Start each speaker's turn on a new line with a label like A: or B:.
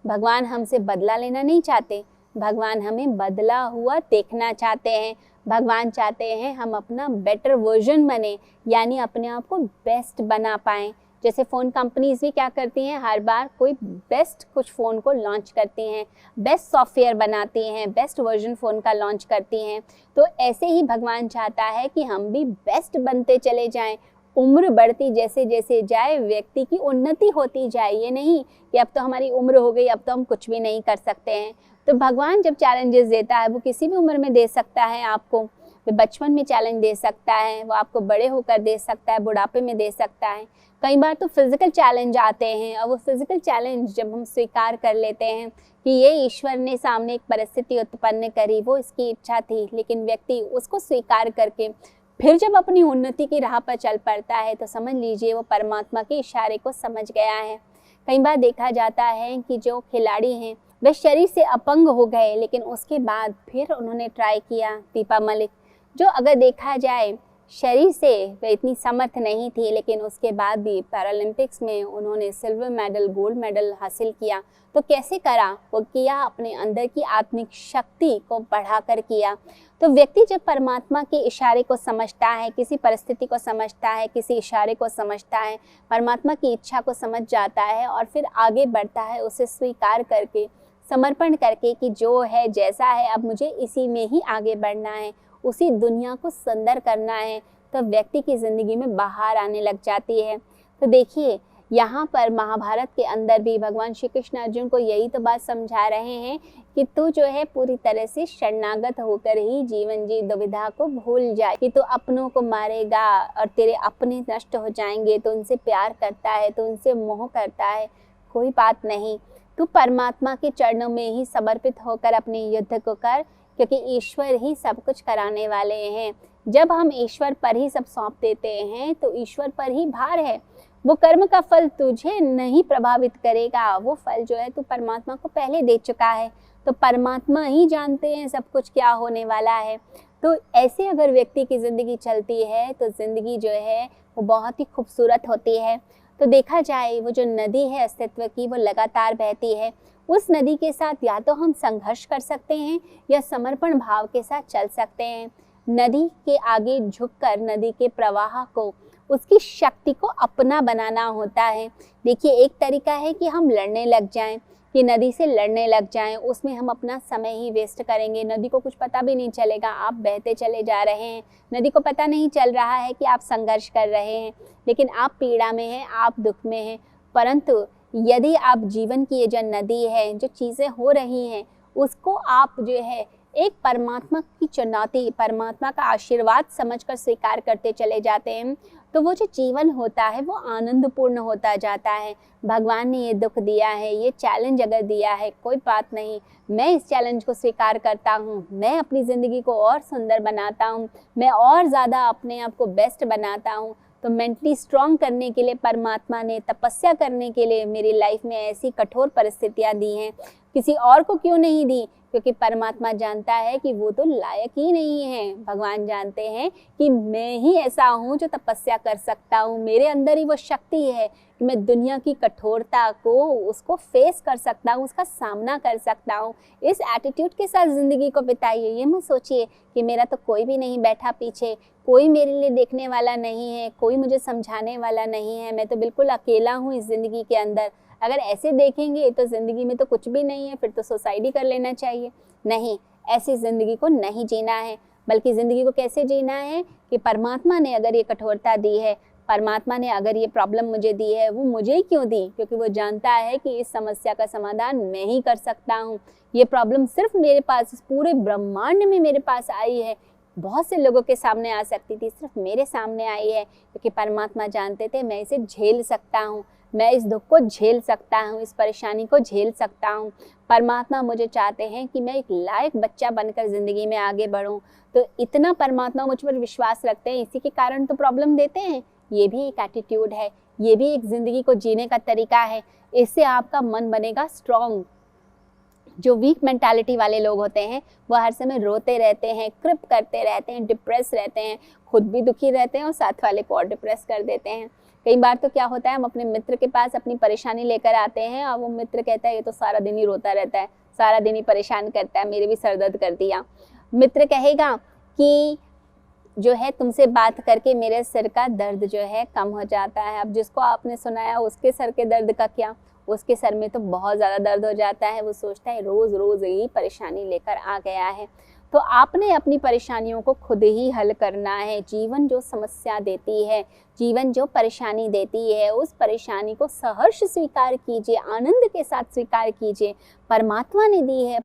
A: भगवान हमसे बदला लेना नहीं चाहते, भगवान हमें बदला हुआ देखना चाहते हैं। भगवान चाहते हैं हम अपना बेटर वर्जन बने, यानी अपने आप को बेस्ट बना पाएँ। जैसे फ़ोन कंपनीज़ भी क्या करती हैं, हर बार कोई बेस्ट कुछ फ़ोन को लॉन्च करती हैं, बेस्ट सॉफ्टवेयर बनाती हैं, बेस्ट वर्जन फ़ोन का लॉन्च करती हैं। तो ऐसे ही भगवान चाहता है कि हम भी बेस्ट बनते चले जाएं। उम्र बढ़ती जैसे जैसे जाए, व्यक्ति की उन्नति होती जाए। ये नहीं कि अब तो हमारी उम्र हो गई, अब तो हम कुछ भी नहीं कर सकते हैं। तो भगवान जब चैलेंजेस देता है, वो किसी भी उम्र में दे सकता है आपको। वो बचपन में चैलेंज दे सकता है, वो आपको बड़े होकर दे सकता है, बुढ़ापे में दे सकता है। कई बार तो फिज़िकल चैलेंज आते हैं, और वो फिज़िकल चैलेंज जब हम स्वीकार कर लेते हैं कि ये ईश्वर ने सामने एक परिस्थिति उत्पन्न करी, वो इसकी इच्छा थी, लेकिन व्यक्ति उसको स्वीकार करके फिर जब अपनी उन्नति की राह पर चल पड़ता है, तो समझ लीजिए वो परमात्मा के इशारे को समझ गया है। कई बार देखा जाता है कि जो खिलाड़ी हैं वे शरीर से अपंग हो गए, लेकिन उसके बाद फिर उन्होंने ट्राई किया। दीपा मलिक, जो अगर देखा जाए शरीर से वे इतनी समर्थ नहीं थी, लेकिन उसके बाद भी पैरालंपिक्स में उन्होंने सिल्वर मेडल, गोल्ड मेडल हासिल किया। तो कैसे करा? वो किया अपने अंदर की आत्मिक शक्ति को बढ़ाकर किया। तो व्यक्ति जब परमात्मा के इशारे को समझता है, किसी परिस्थिति को समझता है, किसी इशारे को समझता है, परमात्मा की इच्छा को समझ जाता है और फिर आगे बढ़ता है, उसे स्वीकार करके, समर्पण करके कि जो है जैसा है, अब मुझे इसी में ही आगे बढ़ना है, उसी दुनिया को सुंदर करना है, तो व्यक्ति की ज़िंदगी में बाहर आने लग जाती है। तो देखिए, यहाँ पर महाभारत के अंदर भी भगवान श्री कृष्ण अर्जुन को यही तो बात समझा रहे हैं कि तू जो है पूरी तरह से शरणागत होकर ही जीवन जी दुविधा को भूल जाए। कि तू अपनों को मारेगा और तेरे अपने नष्ट हो जाएंगे, तो उनसे प्यार करता है, तो उनसे मोह करता है, कोई बात नहीं। तू परमात्मा के चरणों में ही समर्पित होकर अपने युद्ध को कर, क्योंकि ईश्वर ही सब कुछ कराने वाले हैं। जब हम ईश्वर पर ही सब सौंप देते हैं, तो ईश्वर पर ही भार है। वो कर्म का फल तुझे नहीं प्रभावित करेगा, वो फल जो है तू परमात्मा को पहले दे चुका है। तो परमात्मा ही जानते हैं सब कुछ क्या होने वाला है। तो ऐसे अगर व्यक्ति की ज़िंदगी चलती है, तो ज़िंदगी जो है वो बहुत ही खूबसूरत होती है। तो देखा जाए, वो जो नदी है अस्तित्व की, वो लगातार बहती है। उस नदी के साथ या तो हम संघर्ष कर सकते हैं या समर्पण भाव के साथ चल सकते हैं। नदी के आगे झुककर नदी के प्रवाह को, उसकी शक्ति को अपना बनाना होता है। देखिए, एक तरीका है कि हम लड़ने लग जाएं, कि नदी से लड़ने लग जाएं, उसमें हम अपना समय ही वेस्ट करेंगे। नदी को कुछ पता भी नहीं चलेगा, आप बहते चले जा रहे हैं, नदी को पता नहीं चल रहा है कि आप संघर्ष कर रहे हैं, लेकिन आप पीड़ा में हैं, आप दुख में हैं। परंतु यदि आप जीवन की ये जो नदी है, जो चीज़ें हो रही हैं, उसको आप जो है एक परमात्मा की चुनौती, परमात्मा का आशीर्वाद समझकर स्वीकार करते चले जाते हैं, तो वो जो जीवन होता है वो आनंदपूर्ण होता जाता है। भगवान ने ये दुख दिया है, ये चैलेंज अगर दिया है, कोई बात नहीं, मैं इस चैलेंज को स्वीकार करता हूँ, मैं अपनी ज़िंदगी को और सुंदर बनाता हूँ, मैं और ज़्यादा अपने आप को बेस्ट बनाता हूँ। तो मेंटली स्ट्रॉन्ग करने के लिए परमात्मा ने, तपस्या करने के लिए मेरी लाइफ में ऐसी कठोर परिस्थितियाँ दी हैं। किसी और को क्यों नहीं दी? क्योंकि परमात्मा जानता है कि वो तो लायक ही नहीं है। भगवान जानते हैं कि मैं ही ऐसा हूँ जो तपस्या कर सकता हूँ, मेरे अंदर ही वो शक्ति है कि मैं दुनिया की कठोरता को, उसको फेस कर सकता हूँ, उसका सामना कर सकता हूँ। इस एटीट्यूड के साथ ज़िंदगी को बिताइए। ये मत सोचिए कि मेरा तो कोई भी नहीं बैठा पीछे, कोई मेरे लिए देखने वाला नहीं है, कोई मुझे समझाने वाला नहीं है, मैं तो बिल्कुल अकेला हूँ इस ज़िंदगी के अंदर। अगर ऐसे देखेंगे तो ज़िंदगी में तो कुछ भी नहीं है, फिर तो सुसाइड ही कर लेना चाहिए। नहीं, ऐसी ज़िंदगी को नहीं जीना है, बल्कि ज़िंदगी को कैसे जीना है कि परमात्मा ने अगर ये कठोरता दी है, परमात्मा ने अगर ये प्रॉब्लम मुझे दी है, वो मुझे ही क्यों दी? क्योंकि वो जानता है कि इस समस्या का समाधान मैं ही कर सकता हूँ। ये प्रॉब्लम सिर्फ मेरे पास, इस पूरे ब्रह्मांड में मेरे पास आई है, बहुत से लोगों के सामने आ सकती थी, सिर्फ मेरे सामने आई है, क्योंकि परमात्मा जानते थे मैं इसे झेल सकता हूँ, मैं इस दुख को झेल सकता हूँ, इस परेशानी को झेल सकता हूँ। परमात्मा मुझे चाहते हैं कि मैं एक लायक बच्चा बनकर ज़िंदगी में आगे बढ़ूँ। तो इतना परमात्मा मुझ पर विश्वास रखते हैं, इसी के कारण तो प्रॉब्लम देते हैं। ये भी एक एटीट्यूड है, ये भी एक ज़िंदगी को जीने का तरीका है। इससे आपका मन बनेगा स्ट्रॉन्ग। जो वीक मेंटालिटी वाले लोग होते हैं, वो हर समय रोते रहते हैं, क्रिप करते रहते हैं, डिप्रेस रहते हैं, खुद भी दुखी रहते हैं और साथ वाले को और डिप्रेस कर देते हैं। कई बार तो क्या होता है, हम अपने मित्र के पास अपनी परेशानी लेकर आते हैं और वो मित्र कहता है ये तो सारा दिन ही रोता रहता है, सारा दिन ही परेशान करता है, मेरे भी सर दर्द कर दिया। मित्र कहेगा कि जो है तुमसे बात करके मेरे सिर का दर्द जो है कम हो जाता है। अब जिसको आपने सुनाया उसके सर के दर्द का क्या, उसके सर में तो बहुत ज़्यादा दर्द हो जाता है, वो सोचता है रोज़ रोज़ यही परेशानी लेकर आ गया है। तो आपने अपनी परेशानियों को खुद ही हल करना है। जीवन जो समस्या देती है, जीवन जो परेशानी देती है, उस परेशानी को सहर्ष स्वीकार कीजिए, आनंद के साथ स्वीकार कीजिए। परमात्मा ने दी है,